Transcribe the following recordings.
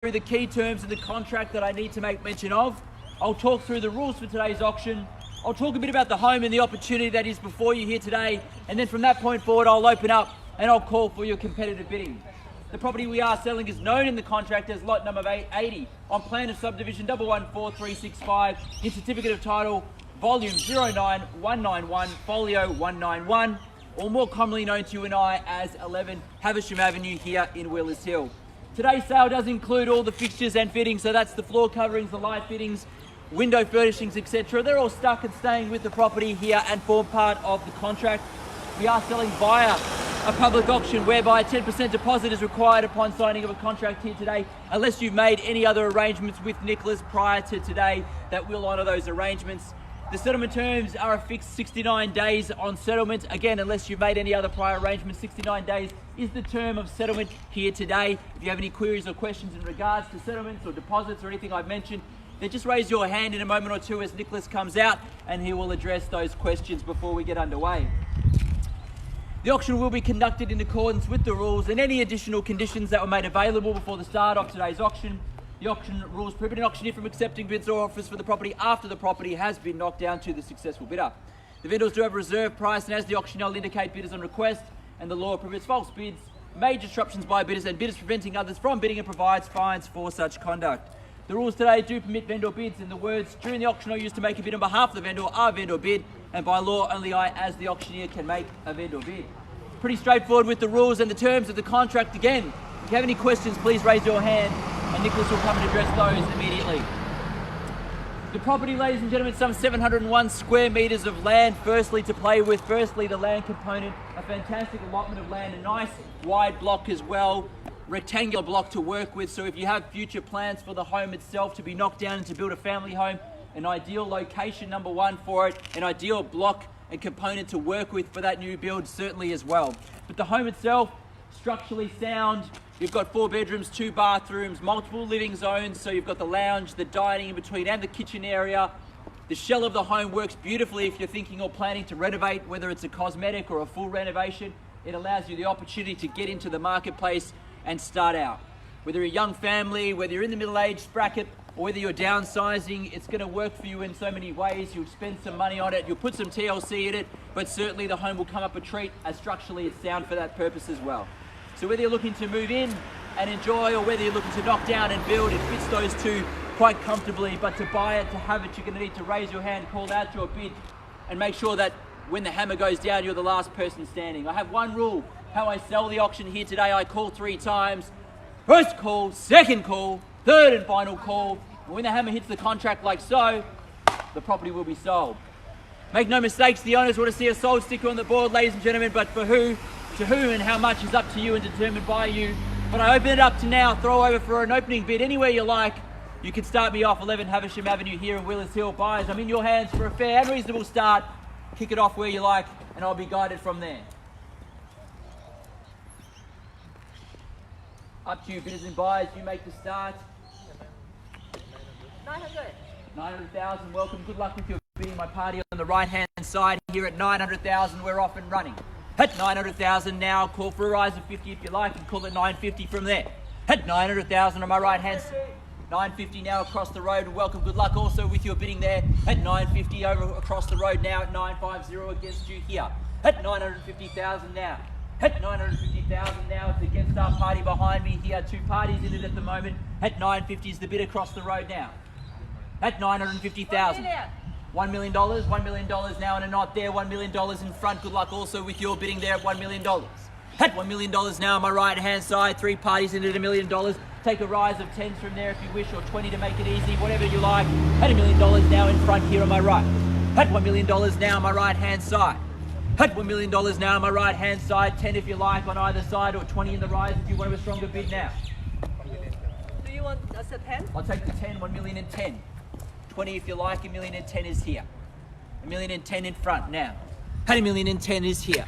through the key terms of the contract that I need to make mention of. I'll talk through the rules for today's auction. I'll talk a bit about the home and the opportunity that is before you here today. And then from that point forward, I'll open up and I'll call for your competitive bidding. The property we are selling is known in the contract as lot number 880 on plan of subdivision 114365 in certificate of title volume 09191 folio 191, or more commonly known to you and I as 11 Haversham Avenue here in Wheelers Hill. Today's sale does include all the fixtures and fittings, so that's the floor coverings, the light fittings, window furnishings, etc. They're all stuck and staying with the property here and form part of the contract. We are selling via a public auction whereby a 10% deposit is required upon signing of a contract here today, unless you've made any other arrangements with Nicholas prior to today that will honour those arrangements. The settlement terms are a fixed 69 days on settlement. Again, unless you've made any other prior arrangements, 69 days is the term of settlement here today. If you have any queries or questions in regards to settlements or deposits or anything I've mentioned, then just raise your hand in a moment or two as Nicholas comes out and he will address those questions before we get underway. The auction will be conducted in accordance with the rules and any additional conditions that were made available before the start of today's auction. The auction rules prohibit an auctioneer from accepting bids or offers for the property after the property has been knocked down to the successful bidder. The vendors do have a reserve price, and as the auctioneer will indicate bidders on request, and the law prohibits false bids, major disruptions by bidders, and bidders preventing others from bidding, and provides fines for such conduct. The rules today do permit vendor bids, and the words during the auction are used to make a bid on behalf of the vendor are vendor bid, and by law only I as the auctioneer can make a vendor bid. Pretty straightforward with the rules and the terms of the contract. Again, if you have any questions, please raise your hand and Nicholas will come and address those immediately. The property, ladies and gentlemen, some 701 square metres of land firstly to play with. Firstly, the land component, a fantastic allotment of land, a nice wide block as well, rectangular block to work with. So if you have future plans for the home itself to be knocked down and to build a family home, an ideal location, number one, for it, an ideal block and component to work with for that new build certainly as well. But the home itself, structurally sound. You've got 4 bedrooms, 2 bathrooms, multiple living zones. So you've got the lounge, the dining in between and the kitchen area. The shell of the home works beautifully if you're thinking or planning to renovate, whether it's a cosmetic or a full renovation. It allows you the opportunity to get into the marketplace and start out. Whether you're a young family, whether you're in the middle-aged bracket, or whether you're downsizing, it's going to work for you in so many ways. You'll spend some money on it, you'll put some TLC in it, but certainly the home will come up a treat as structurally it's sound for that purpose as well. So whether you're looking to move in and enjoy, or whether you're looking to knock down and build, it fits those two quite comfortably. But to buy it, to have it, you're going to need to raise your hand, call out your bid, and make sure that when the hammer goes down, you're the last person standing. I have one rule, how I sell the auction here today. I call 3 times. First call, second call, third and final call. And when the hammer hits the contract like so, the property will be sold. Make no mistakes, the owners want to see a sold sticker on the board, ladies and gentlemen, but for who, to whom and how much is up to you and determined by you. But I open it up to now, throw over for an opening bid anywhere you like. You can start me off 11 Haversham Avenue here in Wheelers Hill. Buyers, I'm in your hands for a fair and reasonable start. Kick it off where you like and I'll be guided from there. Up to you, bidders and buyers, you make the start. 900. 900,000, welcome, good luck with your bidding. My party on the right hand side here at 900,000, we're off and running. At 900,000 now, call for a rise of 50 if you like, and call it 950 from there. At 900,000 on my right hand side, 950 now across the road, and welcome, good luck also with your bidding there. At 950 over across the road now at 950 against you here. At 950,000 now. At 950,000 now, it's against our party behind me here. 2 parties in it at the moment. At 950 is the bid across the road now. At 950,000. $1 million, $1 million now and a knot there, $1 million in front. Good luck also with your bidding there at $1 million. At $1 million now on my right hand side, 3 parties in it, $1 million. Take a rise of 10s from there if you wish, or 20 to make it easy, whatever you like. At $1 million now in front here on my right. At $1 million now on my right hand side. At $1 million now on my right hand side, 10 if you like on either side, or 20 in the rise if you want a stronger bid now. Do you want us a 10? I'll take the 10, 1 million and 10. 20 if you like, $1 million and 10 is here. $1 million and 10 in front now. At $1 million and 10 is here.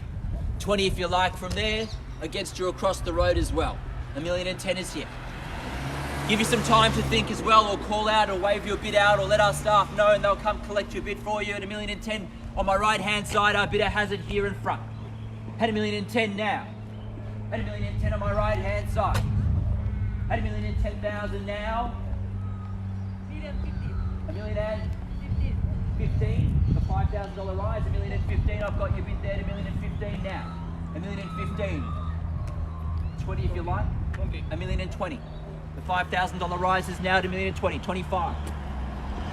20 if you like from there, against you across the road as well. $1 million and 10 is here. Give you some time to think as well, or call out, or wave your bid out, or let our staff know and they'll come collect your bid for you. At $1 million and 10 on my right hand side, our bidder has it here in front. At $1 million and 10 now. At $1 million and 10 on my right hand side. At 1,010,000 now. 1,050,000. 1,015,000. The $5,000 rise. 1,015,000. I've got your bid there. 1,015,000 now. 1,015,000. 20 if you like. 1,020,000. The $5,000 rise is now to 1,020,000. 25.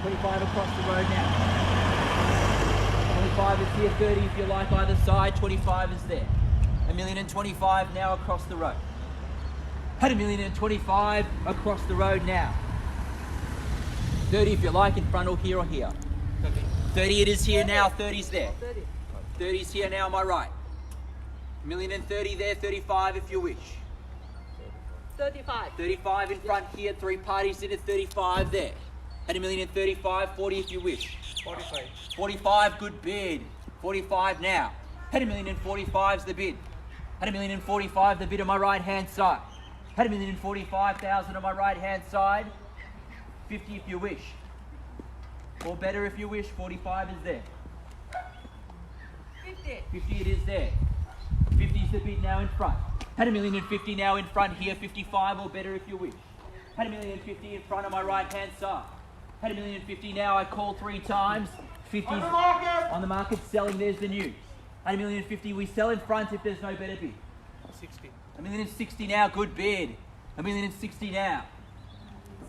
25 across the road now. 25 is here. 30 if you like either side. 25 is there. 1,025,000 now across the road. At 1,025,000 across the road now. 30 if you like, in front or here or here. 30 it is here now. 30's there. 30. 30's here now on my right. 1,030,000 there. 35 if you wish. 35. 35 in front here. 3 parties in it. 35 there. At 1,035,000. 40 if you wish. 45. 45, good bid. 45 now. At 1,045,000's the bid. At 1,045,000 the bid on my right hand side. At 1,045,000 on my right hand side. 50 if you wish. Or better if you wish. 45 is there. 50. 50 it is there. 50 is the bid now in front. At 1,050,000 now in front here. 55 or better if you wish. At 1,050,000 in front on my right hand side. At 1,050,000 now I call 3 times. 50 on the market selling. There's the news. At 1,050,000 we sell in front if there's no better bid. 60. 1,060,000 now, good bid. 1,060,000 now.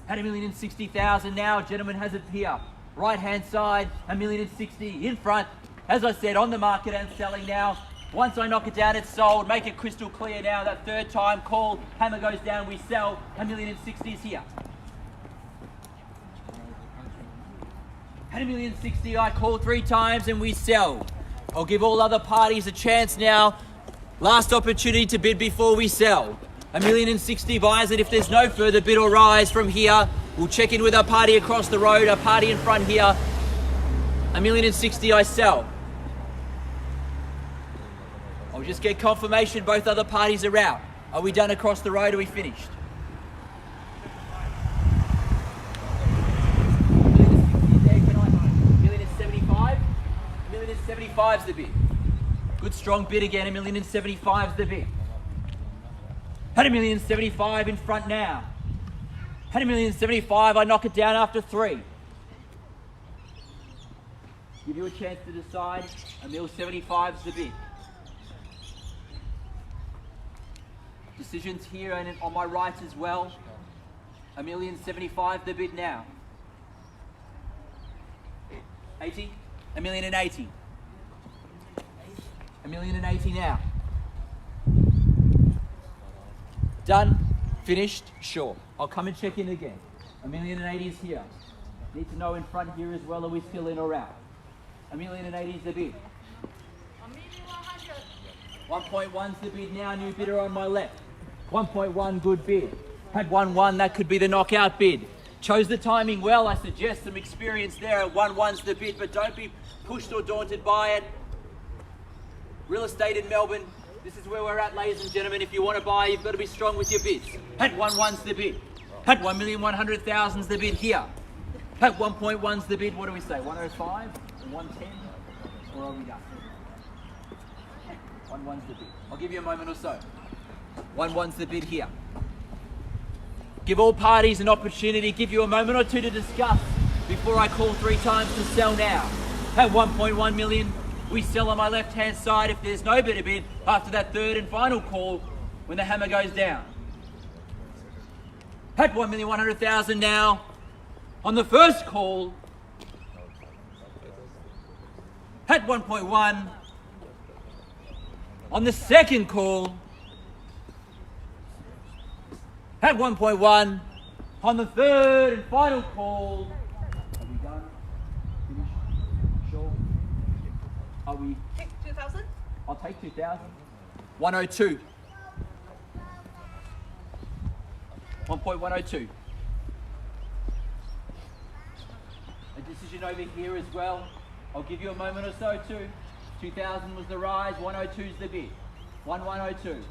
At 1,060,000 now, gentleman has it here. Right hand side, 1,060,000 in front. As I said, on the market and selling now. Once I knock it down, it's sold. Make it crystal clear now. That third time call, hammer goes down, we sell. 1,060,000 is here. At 1,060,000 I call 3 times and we sell. I'll give all other parties a chance now. Last opportunity to bid before we sell. 1,060,000 buys it. If there's no further bid or rise from here, we'll check in with our party across the road, our party in front here. 1,060,000 I sell. I'll just get confirmation both other parties are out. Are we done across the road? Are we finished? 1,075,000. 1,075,000's the bid. Good strong bid again. 1,075,000's the bid. At 1,075,000 in front now. At 1,075,000 I knock it down after 3. Give you a chance to decide. 1,075,000's the bid. Decisions here and on my right as well. 1,075,000 the bid now. 80? 1,080,000. 1,080,000 now. Done? Finished? Sure. I'll come and check in again. 1,080,000 is here. Need to know in front here as well, are we still in or out? 1,080,000 is the bid. 1,100,000. 1.1's the bid now, new bidder on my left. 1.1, good bid. Had 1.1, that could be the knockout bid. Chose the timing well, I suggest some experience there. 1.1's the bid, but don't be pushed or daunted by it. Real estate in Melbourne, this is where we're at, ladies and gentlemen. If you want to buy, you've got to be strong with your bids. Had 1.1's the bid. Had 1,100,000's the bid here. Had 1.1's the bid, what do we say, 105? 110? Or are we done? 1.1's the bid. I'll give you a moment or so. 1.1's the bid here. Give all parties an opportunity, give you a moment or two to discuss before I call 3 times to sell now. At 1.1 million, we sell on my left hand side if there's no better bid after that third and final call when the hammer goes down. At 1,100,000 now, on the first call, at 1.1, on the second call, at 1.1, on the third and final call. Are we done? Finished? Sure? Are we? Take 2,000. I'll take 2,000. 102. 1.102. A decision over here as well. I'll give you a moment or so too. 2,000 was the rise, 102's the bid. 1,102.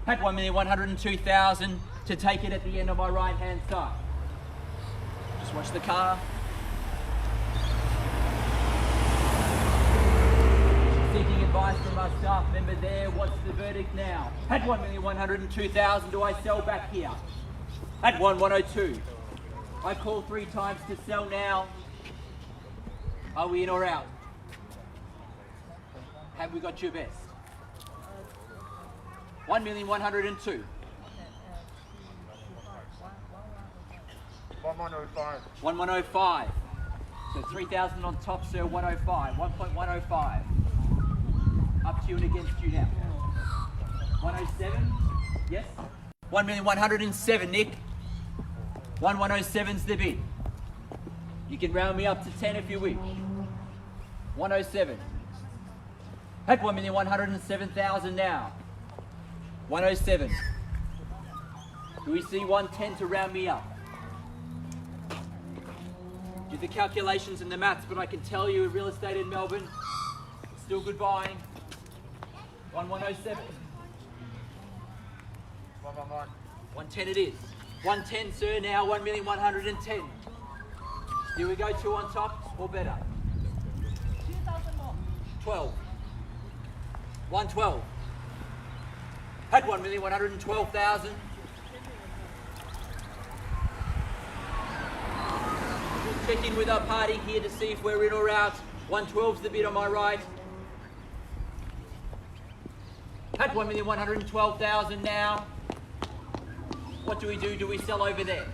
At 1,102,000 to take it at the end of my right hand side. Just watch the car. Seeking advice from our staff member there. What's the verdict now? At 1,102,000, do I sell back here? At 102. I call 3 times to sell now. Are we in or out? Have we got your best? 1,102. 1105. 1105. So 3,000 on top, sir. 105. 1.105. Up to you and against you now. 107. Yes. 1,107, Nick. 1107's the bid. You can round me up to 10 if you wish. 107. At 1,107,000 now. 107. Do we see 110 to round me up? Do the calculations and the maths, but I can tell you real estate in Melbourne, still good buying. 107. 110 it is. 110, sir, now 1,110. Here we go, 2 on top, or better. 2,000 more. 12. 112. At 1,112,000. Just check in with our party here to see if we're in or out. 112's the bid on my right. At 1,112,000 now. What do we do? Do we sell over there?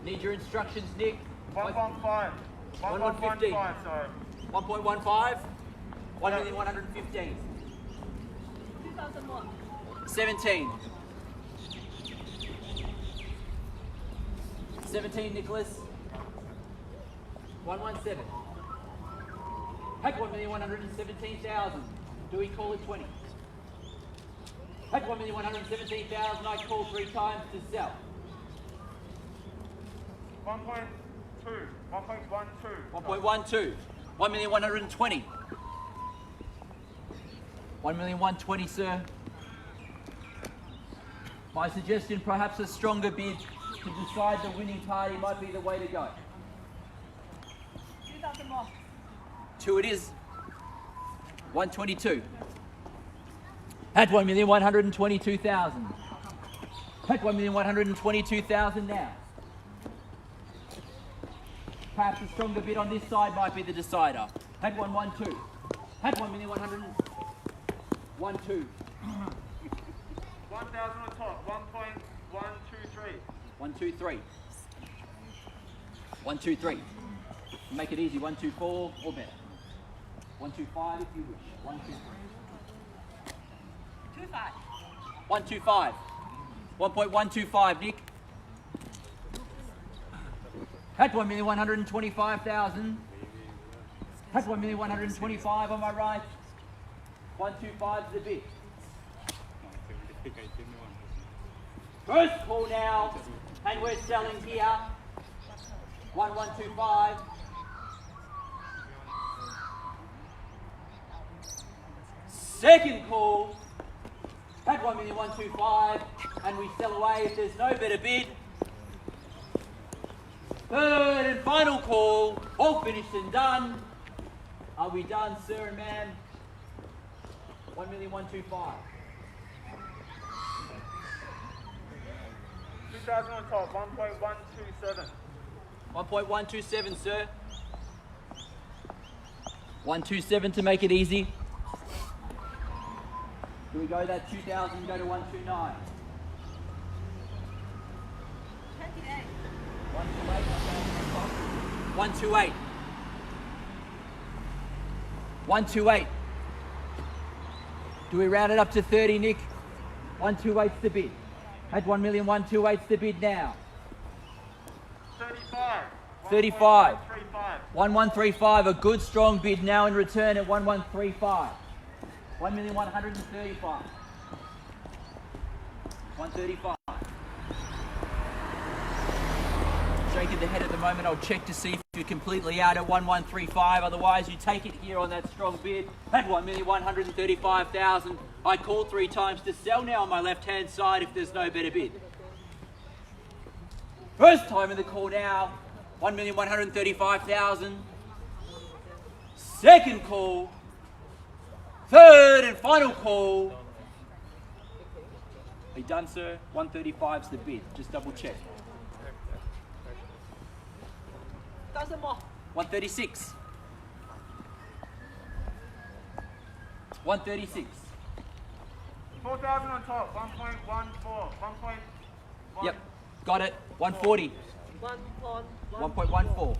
Need your instructions, Nick. 115. 115. Sorry. 1.15. 1,115. 2,000 more. 17. 17, Nicholas. 117. At 1,117,000. Do we call it 20? At 1,117,000, I call 3 times to sell. 1.2. 1.12. 1.12. 1,120. 1,120, sir. My suggestion, perhaps a stronger bid to decide the winning party might be the way to go. 2,000 more. 2 it is. 122. At 1,122,000. At 1,122,000 now. Perhaps a stronger bid on this side might be the decider. At 112. At 1,112. 1,000 on top. 1.123. 123. 123. Make it easy. 124 or better. 125 if you wish. 123. 2,500. 125. 1.125, Nick. At 1,125,000. At 1,125 on my right. 125's the bid. First call now, and we're selling here. 1125. Second call at 1,125,000, and we sell away if there's no better bid. Third and final call, all finished and done. Are we done, sir and ma'am? 1,125,000. 2,000 on top. 1.127. 1.127, sir. 127 to make it easy. Do we go that 2,000 and go to 129? 28. 128. 128. Do we round it up to 30, Nick? 128's the bid. At 1,128,000's the bid now. 35. 35. 1.135. 1135, a good strong bid now in return at 1135. 1,135,000. 135. Shaking the head at the moment. I'll check to see if you're completely out at 1135. Otherwise, you take it here on that strong bid at 1,135,000. I call 3 times to sell now on my left-hand side if there's no better bid. First time in the call now, 1,135,000. Second call. Third and final call. Are you done, sir? 135's the bid. Just double check. 1,000 more. 136. 136. 4,000 on top. 1.14. 1.1. Yep. Got it. 140. 1.14.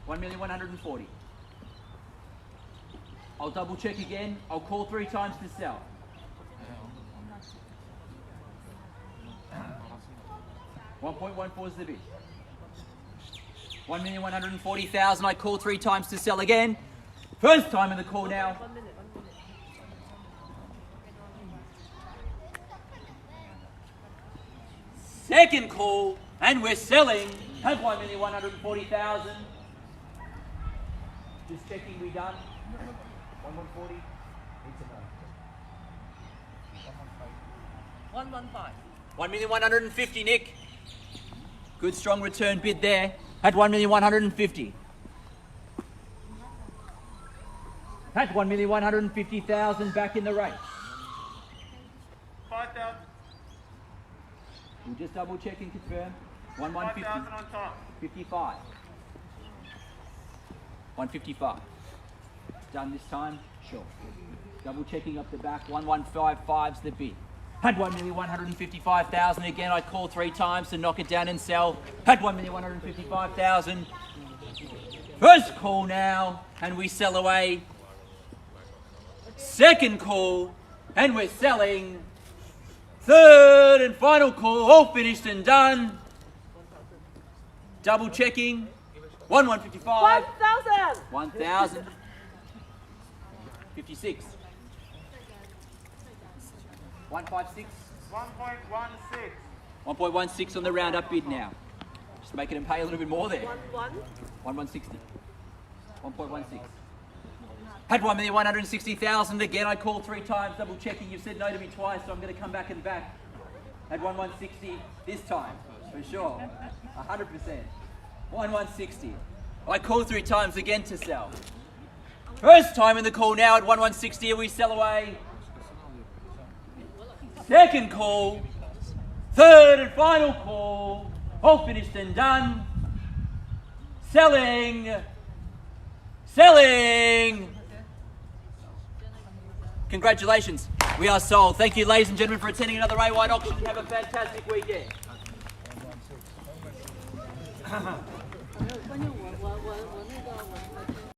1,140,000. I'll double check again. I'll call 3 times to sell. $1.14 is the bid. 1,140,000. I call 3 times to sell again. First time in the call now. 1 minute. Second call, and we're selling at 1,140,000. Just checking we done. 1,140. Need to know. 115. 1,150,000, Nick. Good strong return bid there. At 1,150,000. At 1,150,000 back in the race. 5,000. We'll just double check and confirm. 1,150. 5,000 on top. 55. 155. Done this time? Sure. Double checking up the back. 1,155's the bid. Had 1,155,000 again. I call 3 times to knock it down and sell. Had 1,155,000. First call now, and we sell away. Second call, and we're selling. Third and final call, all finished and done. Double checking. 1,155. 1,000. 1,000. 56. 156. 1.16. 1.16 on the roundup bid now. Just making them pay a little bit more there. 1,160. 1.16. Had 1,160,000 again. I called 3 times, double checking. You've said no to me twice, so I'm going to come back and back. Had 1,160 this time, for sure. 100%. 1,160. I called 3 times again to sell. First time in the call now at 1,160, and we sell away. Second call. Third and final call. All finished and done. Selling. Selling. Congratulations. We are sold. Thank you, ladies and gentlemen, for attending another A-Wide auction. Have a fantastic weekend. 关键我那个我